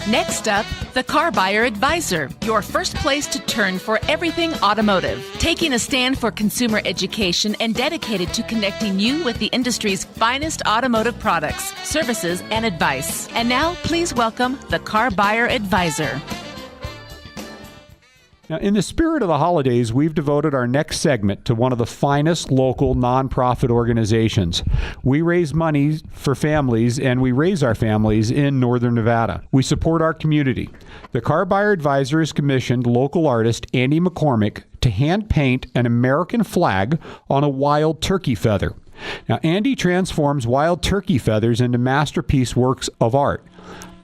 Next up, the CarBuyer Advisor, your first place to turn for everything automotive. Taking a stand for consumer education and dedicated to connecting you with the industry's finest automotive products, services, and advice. And now, please welcome the CarBuyer Advisor. Now, in the spirit of the holidays, we've devoted our next segment to one of the finest local nonprofit organizations. We raise money for families, and we raise our families in Northern Nevada. We support our community. The CarBuyer Advisor has commissioned local artist Andy McCormick to hand paint an American flag on a wild turkey feather. Now, Andy transforms wild turkey feathers into masterpiece works of art.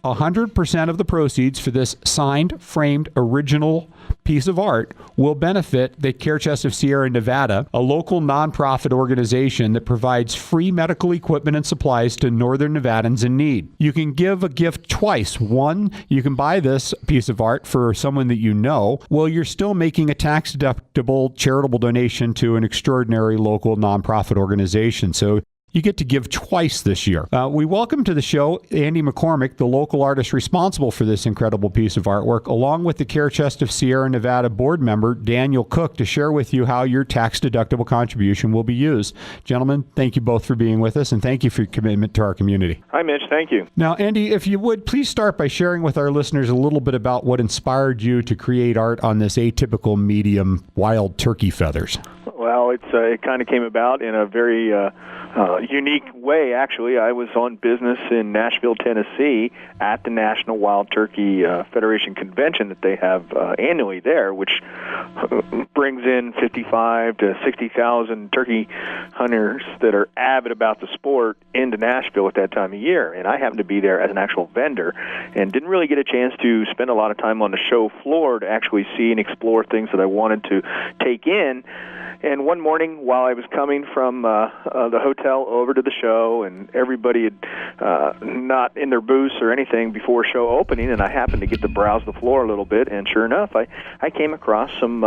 100% of the proceeds for this signed, framed, original piece of art will benefit the Care Chest of Sierra Nevada, a local nonprofit organization that provides free medical equipment and supplies to Northern Nevadans in need. You can give a gift twice. One, you can buy this piece of art for someone that you know, while you're still making a tax-deductible charitable donation to an extraordinary local nonprofit organization. So you get to give twice this year. We welcome to the show Andy McCormick, the local artist responsible for this incredible piece of artwork, along with the Care Chest of Sierra Nevada board member, Daniel Cook, to share with you how your tax-deductible contribution will be used. Gentlemen, thank you both for being with us, and thank you for your commitment to our community. Hi, Mitch. Thank you. Now, Andy, if you would, please start by sharing with our listeners a little bit about what inspired you to create art on this atypical medium wild turkey feathers. Well, it kind of came about in a very unique way, actually. I was on business in Nashville, Tennessee at the National Wild Turkey Federation Convention that they have annually there, which brings in 55 to 60,000 turkey hunters that are avid about the sport into Nashville at that time of year. And I happened to be there as an actual vendor and didn't really get a chance to spend a lot of time on the show floor to actually see and explore things that I wanted to take in. And one morning, while I was coming from the hotel over to the show, and everybody had not in their booths or anything before show opening, and I happened to get to browse the floor a little bit, and sure enough, I came across some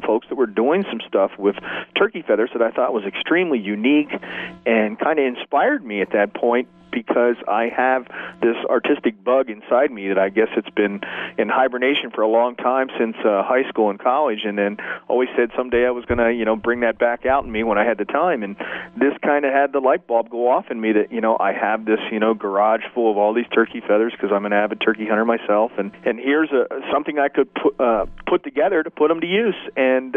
folks that were doing some stuff with turkey feathers that I thought was extremely unique and kind of inspired me at that point, because I have this artistic bug inside me that I guess it's been in hibernation for a long time, since high school and college, and then always said someday I was going to, bring that back out in me when I had the time. And this kind of had the light bulb go off in me that, I have this, garage full of all these turkey feathers because I'm an avid turkey hunter myself, and here's something I could put together to put them to use. And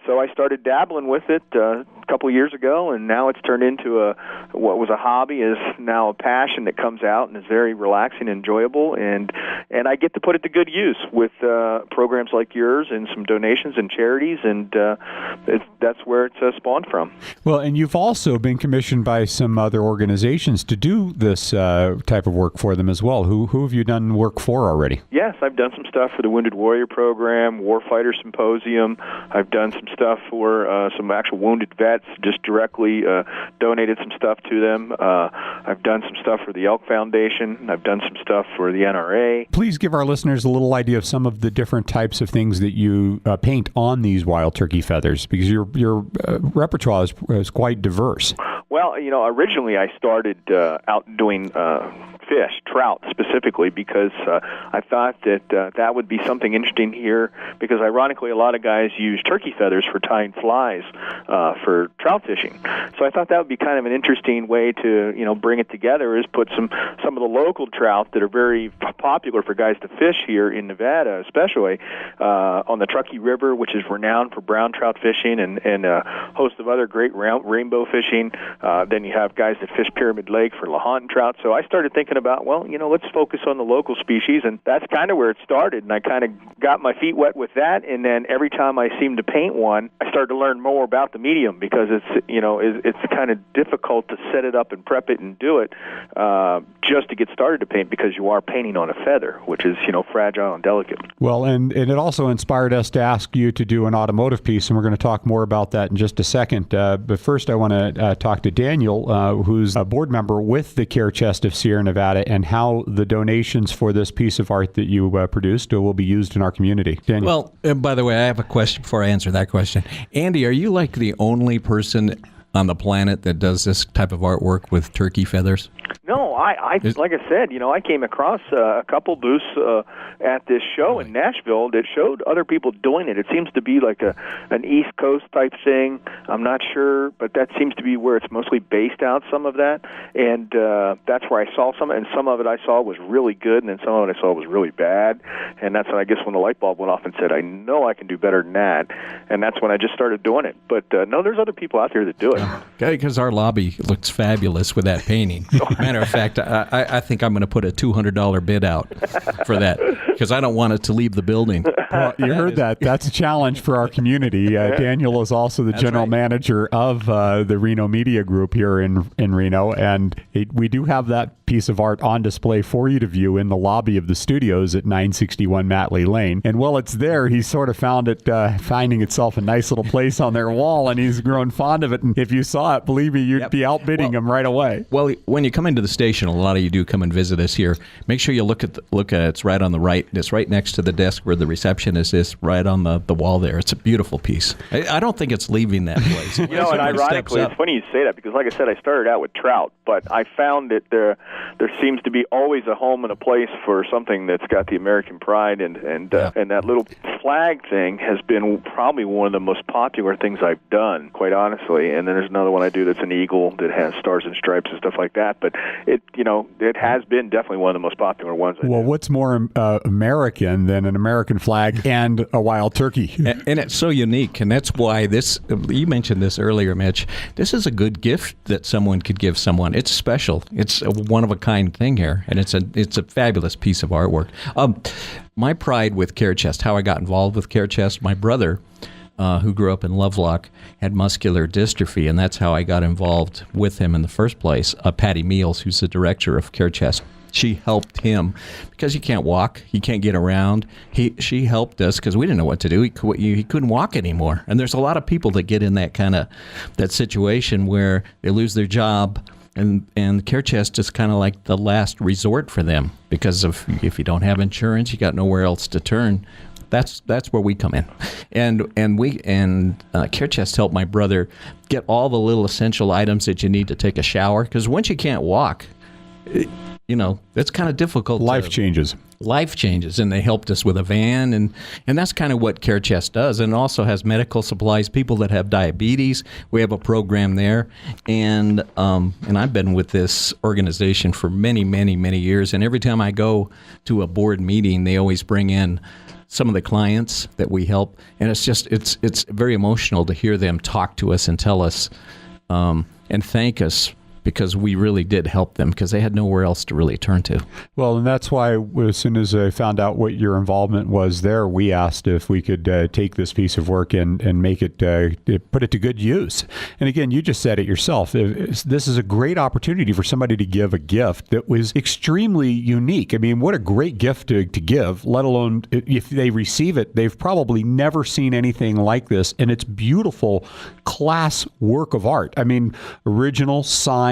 so I started dabbling with it a couple of years ago, and now it's turned into what was a hobby is now a passion that comes out and is very relaxing and enjoyable, and I get to put it to good use with programs like yours and some donations and charities, and that's where it's spawned from. Well, and you've also been commissioned by some other organizations to do this type of work for them as well. Who have you done work for already? Yes, I've done some stuff for the Wounded Warrior Program, Warfighter Symposium. I've done some stuff for some actual wounded vets, just directly donated some stuff to them. I've done some stuff for the Elk Foundation. I've done some stuff for the NRA. Please give our listeners a little idea of some of the different types of things that you paint on these wild turkey feathers, because your repertoire is quite diverse. Well, originally I started out doing fish, trout specifically, because I thought that that would be something interesting here, because ironically a lot of guys use turkey feathers for tying flies for trout fishing. So I thought that would be kind of an interesting way to bring it together, is put some of the local trout that are very popular for guys to fish here in Nevada, especially on the Truckee River, which is renowned for brown trout fishing, and a host of other great rainbow fishing. Then you have guys that fish Pyramid Lake for Lahontan trout. So I started thinking about, let's focus on the local species, and that's kind of where it started. And I kind of got my feet wet with that, and then every time I seemed to paint one, I started to learn more about the medium, because it's kind of difficult to set it up and prep it and do it just to get started to paint, because you are painting on a feather, which is fragile and delicate. Well, and it also inspired us to ask you to do an automotive piece, and we're going to talk more about that in just a second. But first, I want to talk to to Daniel, who's a board member with the Care Chest of Sierra Nevada, and how the donations for this piece of art that you produced will be used in our community. Daniel. Well, and by the way, I have a question before I answer that question. Andy, are you like the only person on the planet that does this type of artwork with turkey feathers? No, like I said, I came across a couple booths at this show in Nashville that showed other people doing it. It seems to be like an East Coast type thing. I'm not sure, but that seems to be where it's mostly based out, some of that. And that's where I saw some, and some of it I saw was really good, and then some of it I saw was really bad. And that's when I guess when the light bulb went off and said, I know I can do better than that. And that's when I just started doing it. But no, there's other people out there that do it. Okay, because our lobby looks fabulous with that painting. Matter of fact, I think I'm going to put a $200 bid out for that because I don't want it to leave the building. Well, you heard that. That's a challenge for our community. Daniel is also the general manager of the Reno Media Group here in Reno, and we do have that piece of art on display for you to view in the lobby of the studios at 961 Matley Lane. And while it's there, he's sort of found it, finding itself a nice little place on their wall, and he's grown fond of it. And if you saw it, believe me, you'd be outbidding him right away. Well, when you come into the station, a lot of you do come and visit us here. Make sure you look at it's right on the right. It's right next to the desk where the receptionist is, right on the wall there. It's a beautiful piece. I don't think it's leaving that place. And ironically, it's funny you say that because, like I said, I started out with trout, but I found that there seems to be always a home and a place for something that's got the American pride, and that little flag thing has been probably one of the most popular things I've done, quite honestly. And then there's another one I do that's an eagle that has stars and stripes and stuff like that. But it has been definitely one of the most popular ones. Well, what's more American than an American flag and a wild turkey? And it's so unique, and that's why you mentioned this earlier, Mitch. This is a good gift that someone could give someone. It's special. It's a one-of-a-kind thing here, and it's a fabulous piece of artwork. My pride with Care Chest, how I got involved with Care Chest, my brother, who grew up in Lovelock, had muscular dystrophy, and that's how I got involved with him in the first place. Patty Meals, who's the director of Care Chest, she helped him because he can't walk, he can't get around. She helped us because we didn't know what to do. He couldn't walk anymore, and there's a lot of people that get in that situation where they lose their job. And Care Chest is kind of like the last resort for them because if you don't have insurance, you got nowhere else to turn. That's where we come in, and Care Chest helped my brother get all the little essential items that you need to take a shower, because once you can't walk, it's kind of difficult. Life changes, and they helped us with a van, and that's kind of what Care Chest does, and also has medical supplies. People that have diabetes, we have a program there, and I've been with this organization for many, many, many years, and every time I go to a board meeting, they always bring in some of the clients that we help, and it's very emotional to hear them talk to us and tell us and thank us, because we really did help them because they had nowhere else to really turn to. Well, and that's why as soon as I found out what your involvement was there, we asked if we could take this piece of work and make it, put it to good use. And again, you just said it yourself. This is a great opportunity for somebody to give a gift that was extremely unique. I mean, what a great gift to give, let alone if they receive it, they've probably never seen anything like this. And it's beautiful class work of art. I mean, original, signed,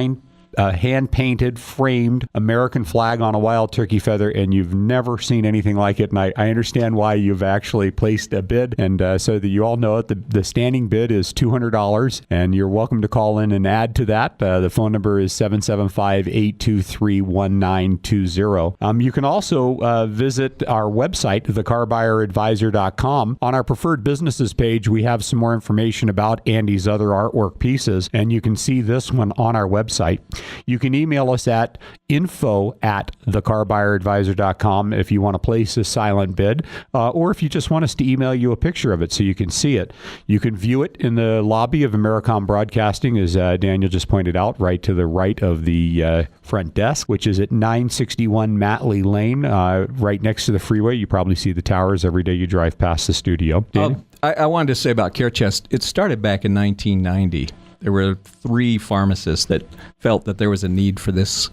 hand-painted, framed American flag on a wild turkey feather, and you've never seen anything like it. And I understand why you've actually placed a bid, and so that you all know it, the standing bid is $200, and you're welcome to call in and add to that. The phone number is 775-823-1920. You can also visit our website, theCarBuyerAdvisor.com. On our preferred businesses page, we have some more information about Andy's other artwork pieces, and you can see this one on our website. You can email us at info@thecarbuyeradvisor.com if you want to place a silent bid, or if you just want us to email you a picture of it so you can see it. You can view it in the lobby of Americom Broadcasting, as Daniel just pointed out, right to the right of the front desk, which is at 961 Matley Lane, right next to the freeway. You probably see the towers every day you drive past the studio. I wanted to say about Care Chest, it started back in 1990. There were 3 pharmacists that felt that there was a need for this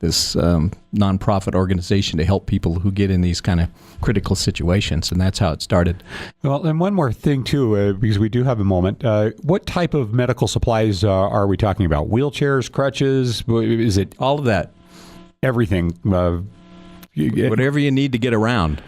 nonprofit organization to help people who get in these kind of critical situations, and that's how it started. Well, and one more thing, too, because we do have a moment. What type of medical supplies are we talking about? Wheelchairs, crutches? Is it All of that. everything? Whatever you need to get around,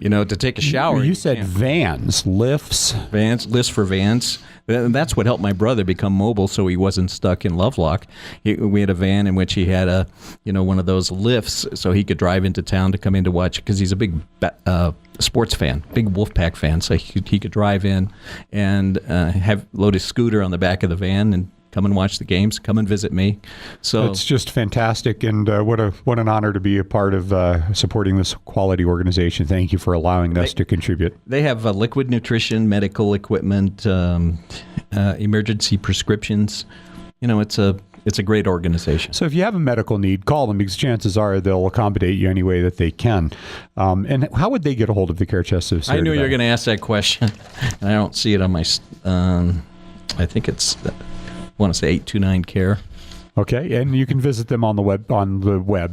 to take a shower. You said vans, lifts. Lifts for vans. And that's what helped my brother become mobile, so he wasn't stuck in Lovelock. We had a van in which he had one of those lifts, so he could drive into town to come in to watch, because he's a big sports fan, big Wolfpack fan. So he could drive in and load his scooter on the back of the van and come and watch the games, come and visit me. So it's just fantastic, and what an honor to be a part of supporting this quality organization. Thank you for allowing us to contribute. They have liquid nutrition, medical equipment, emergency prescriptions. It's a great organization. So if you have a medical need, call them, because chances are they'll accommodate you any way that they can. And how would they get a hold of the Care Chest of Sierra I knew you Nevada? were going to ask that question, and I don't see it on my. I think it's. I want to say 829 Care. Okay, and you can visit them on the web.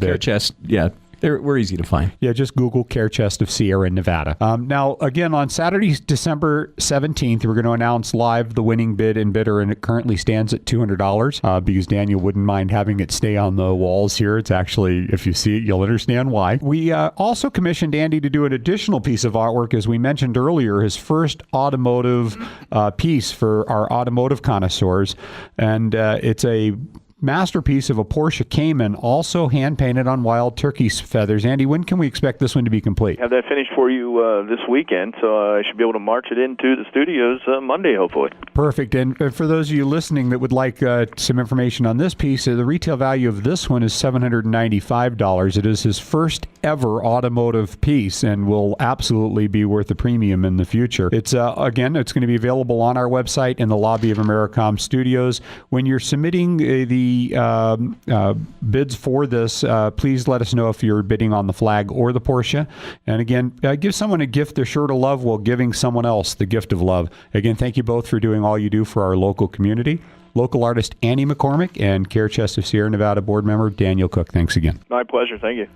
Care Chest, yeah. We're easy to find. Yeah, just Google Care Chest of Sierra Nevada. Now, again, on Saturday, December 17th, we're going to announce live the winning bid and bidder, and it currently stands at $200 because Daniel wouldn't mind having it stay on the walls here. It's actually, if you see it, you'll understand why. We also commissioned Andy to do an additional piece of artwork, as we mentioned earlier, his first automotive piece for our automotive connoisseurs, and it's a masterpiece of a Porsche Cayman, also hand-painted on wild turkey feathers. Andy, when can we expect this one to be complete? Have that finished for you this weekend, so I should be able to march it into the studios Monday, hopefully. Perfect. And for those of you listening that would like some information on this piece, the retail value of this one is $795. It is his first ever automotive piece and will absolutely be worth a premium in the future. It's again, it's going to be available on our website in the lobby of Americom Studios. When you're submitting the bids for this, please let us know if you're bidding on the flag or the Porsche. And again, give someone a gift they're sure to love while giving someone else the gift of love. Again, thank you both for doing all you do for our local community. Local artist Andy McCormick and Care Chest of Sierra Nevada board member Daniel Cook. Thanks again. My pleasure. Thank you.